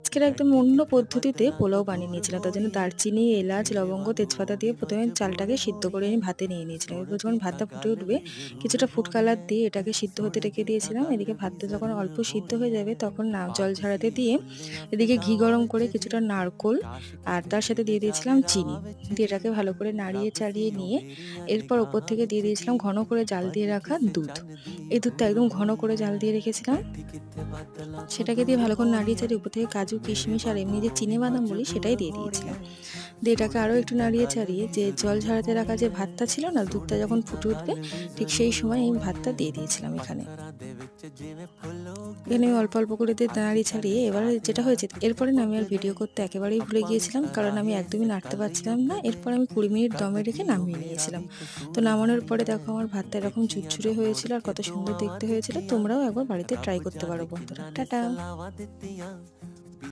আজকের একদম অন্য পদ্ধতিতে পোলাও বানিয়ে নিয়েছিলাম। তার জন্য দারচিনি, এলাচ, লবঙ্গ, তেজপাতা দিয়ে ১ম এ চালটাকে সিদ্ধ করে আমি ভাতে নিয়ে নিয়েছিলাম। এরপর যখন ভাতটা ফুটে উঠবে, কিছুটা ফুড কালার দিয়ে এটাকে সিদ্ধ হতে রেখে দিয়েছিলাম। এদিকে ভাতটা যখন অল্প সিদ্ধ হয়ে যাবে, তখন জল ঝরাতে দিয়ে এদিকে ঘি গরম করে কিছুটা নারকোল আর তার সাথে দিয়ে দিয়েছিলাম চিনি। দিয়ে এটাকে ভালো করে নাড়িয়ে চাড়িয়ে নিয়ে এরপর ওপর থেকে দিয়ে দিয়েছিলাম ঘন করে জাল দিয়ে রাখা দুধ। এই দুধটা একদম ঘন করে জাল দিয়ে রেখেছিলাম। সেটাকে দিয়ে ভালো করে নাড়িয়ে চাড়িয়ে উপর থেকে কাজু, কিশমিশ আর এমনি যে চিনেবাদাম বলি সেটাই দিয়ে দিয়েছিলাম। দিয়ে এটাকে আরও একটু নাড়িয়ে চাড়িয়ে যে জল ঝরাতে রাখা যে ভাতটা ছিল না, দুধটা যখন ফুটে উঠবে ঠিক সেই সময় এই ভাতটা দিয়ে দিয়েছিলাম এখানে। এখানে আমি অল্প অল্প করে দিয়ে নাড়িয়ে ছাড়িয়ে এবার যেটা হয়েছে এরপরে না আমি আর ভিডিও করতে একেবারেই ভুলে গিয়েছিলাম, কারণ আমি একদমই নাড়তে পারছিলাম না। এরপর আমি ২০ মিনিট দমে রেখে নামিয়ে নিয়েছিলাম। তো নামানোর পরে দেখো আমার ভাতটা এরকম ঝুরঝুরে হয়েছিল আর কত সুন্দর দেখতে হয়েছিল। তোমরাও একবার বাড়িতে ট্রাই করতে পারো বন্ধুরা। টাটা।